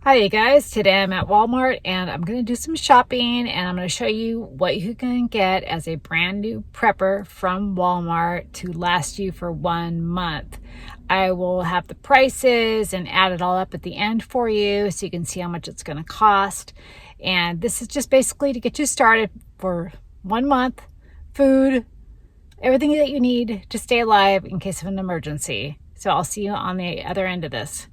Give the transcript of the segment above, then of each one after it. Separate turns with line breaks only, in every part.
Hi you guys, today I'm at Walmart and I'm going to do some shopping and I'm going to show you what you can get as a brand new prepper from Walmart to last you for 1 month. I will have the prices and add it all up at the end for you so you can see how much it's going to cost. And this is just basically to get you started for 1 month, food, everything that you need to stay alive in case of an emergency. So I'll see you on the other end of this.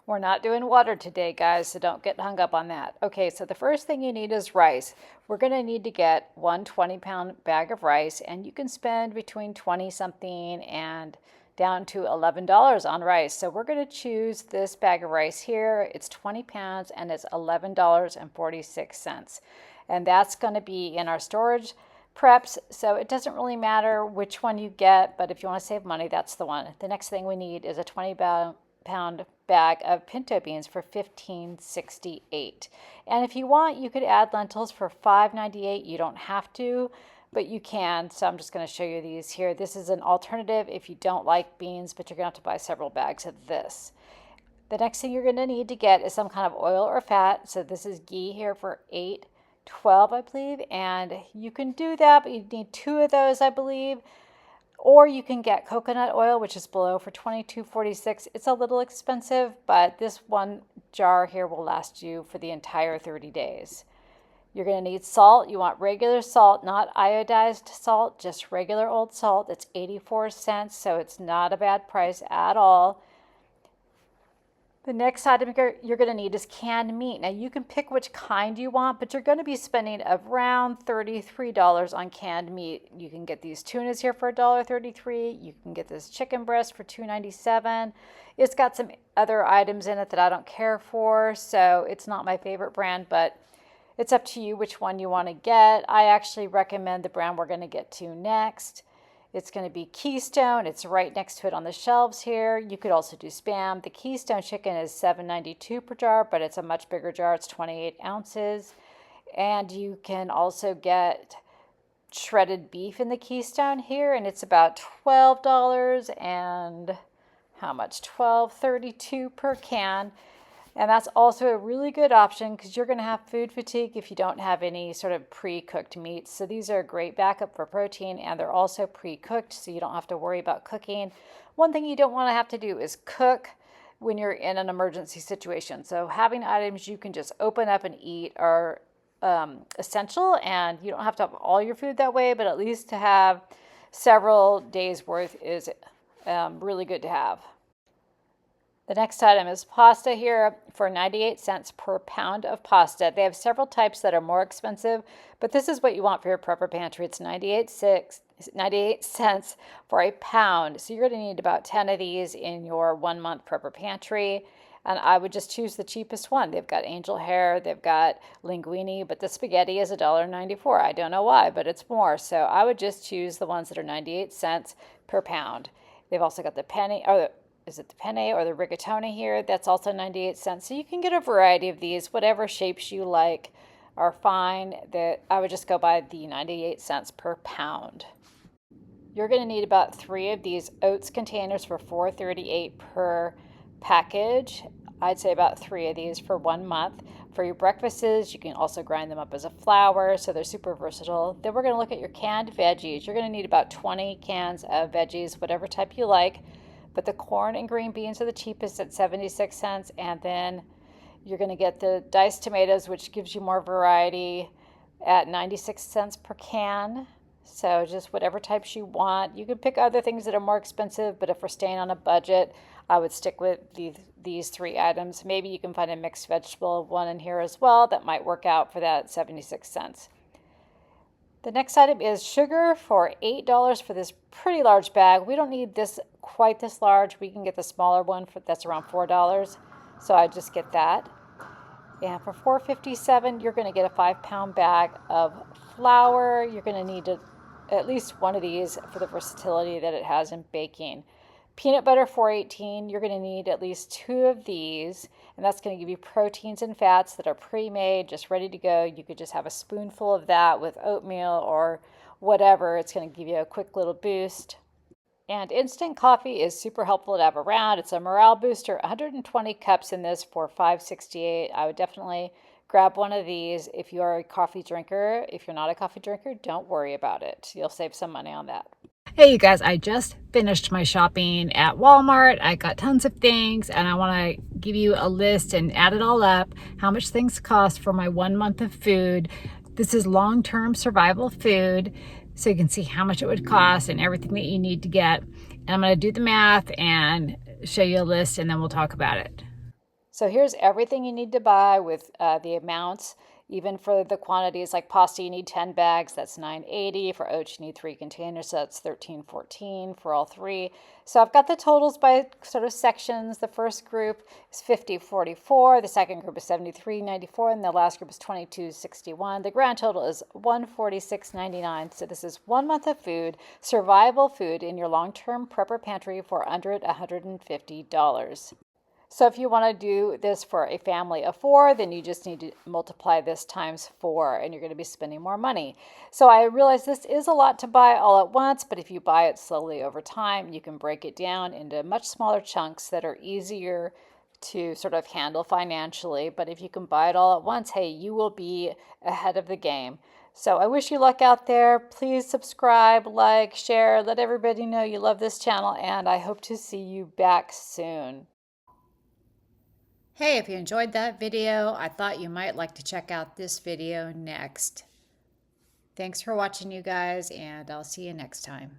We're not doing water today, guys, so don't get hung up on that. Okay, so the first thing you need is rice. We're going to need to get one 20-pound bag of rice, and you can spend between 20 something and down to $11 on rice. So we're going to choose this bag of rice here. It's 20 pounds and it's $11.46. And that's going to be in our storage preps, so it doesn't really matter which one you get, but if you want to save money, that's the one. The next thing we need is a 20-pound bag of pinto beans for $15.68. And if you want, you could add lentils for $5.98. You don't have to, but you can. So I'm just going to show you these here. This is an alternative if you don't like beans, but you're going to have to buy several bags of this. The next thing you're going to need to get is some kind of oil or fat. So this is ghee here for $8.12, I believe, and you can do that, but you need 2 of those, I believe. Or you can get coconut oil, which is below, for $22.46. It's a little expensive, but this one jar here will last you for the entire 30 days. You're going to need salt. You want regular salt, not iodized salt, just regular old salt. It's 84 cents, so it's not a bad price at all. The next item you're going to need is canned meat. Now you can pick which kind you want, but you're going to be spending around $33 on canned meat. You can get these tunas here for $1.33. You can get this chicken breast for $2.97. It's got some other items in it that I don't care for, so it's not my favorite brand, but it's up to you which one you want to get. I actually recommend the brand we're going to get to next. It's going to be Keystone. It's right next to it on the shelves here. You could also do Spam. The Keystone chicken is $7.92 per jar, but it's a much bigger jar. It's 28 ounces. And you can also get shredded beef in the Keystone here, and it's about $12 and how much? $12.32 per can. And that's also a really good option because you're going to have food fatigue if you don't have any sort of pre-cooked meats. So these are a great backup for protein, and they're also pre-cooked, so you don't have to worry about cooking. One thing you don't want to have to do is cook when you're in an emergency situation. So having items you can just open up and eat are essential, and you don't have to have all your food that way, but at least to have several days worth is really good to have. The next item is pasta here for 98 cents per pound of pasta. They have several types that are more expensive, but this is what you want for your prepper pantry. It's 98 cents for a pound. So you're going to need about 10 of these in your 1-month prepper pantry. And I would just choose the cheapest one. They've got angel hair, they've got linguine, but the spaghetti is $1.94. I don't know why, but it's more. So I would just choose the ones that are 98 cents per pound. They've also got the penny, or is it the penne or the rigatoni here? That's also 98 cents. So you can get a variety of these. Whatever shapes you like are fine. I would just go by the 98 cents per pound. You're going to need about 3 of these oats containers for $4.38 per package. I'd say about 3 of these for 1 month. For your breakfasts, you can also grind them up as a flour, so they're super versatile. Then we're going to look at your canned veggies. You're going to need about 20 cans of veggies, whatever type you like. But the corn and green beans are the cheapest at 76 cents. And then you're going to get the diced tomatoes, which gives you more variety, at 96 cents per can. So just whatever types you want. You can pick other things that are more expensive, but if we're staying on a budget, I would stick with these 3 items. Maybe you can find a mixed vegetable one in here as well that might work out for that at 76 cents. The next item is sugar for $8 for this pretty large bag. We don't need this quite this large. We can get the smaller one that's around $4. So I just get that. And for $4.57, you're going to get a 5-pound bag of flour. You're going to need at least one of these for the versatility that it has in baking. Peanut butter, $4.18. You're going to need at least 2 of these, and that's going to give you proteins and fats that are pre-made, just ready to go. You could just have a spoonful of that with oatmeal or whatever. It's going to give you a quick little boost. And instant coffee is super helpful to have around. It's a morale booster. 120 cups in this for $5.68. I would definitely grab one of these if you are a coffee drinker. If you're not a coffee drinker, don't worry about it. You'll save some money on that. Hey, you guys, I just finished my shopping at Walmart. I got tons of things, and I want to give you a list and add it all up, how much things cost for my 1 month of food. This is long-term survival food, so you can see how much it would cost and everything that you need to get. And I'm going to do the math and show you a list, and then we'll talk about it. So here's everything you need to buy with the amounts. Even for the quantities, like pasta, you need 10 bags, that's $9.80. For oats, you need 3 containers, so that's $13.14 for all 3. So I've got the totals by sort of sections. The first group is $50.44, the second group is $73.94, and the last group is $22.61. The grand total is $146.99. So this is 1 month of food, survival food in your long-term prepper pantry for under $150. So if you want to do this for a family of 4, then you just need to multiply this times 4, and you're going to be spending more money. So I realize this is a lot to buy all at once, but if you buy it slowly over time, you can break it down into much smaller chunks that are easier to sort of handle financially. But if you can buy it all at once, hey, you will be ahead of the game. So I wish you luck out there. Please subscribe, like, share, let everybody know you love this channel, and I hope to see you back soon. Hey, if you enjoyed that video, I thought you might like to check out this video next. Thanks for watching, you guys, and I'll see you next time.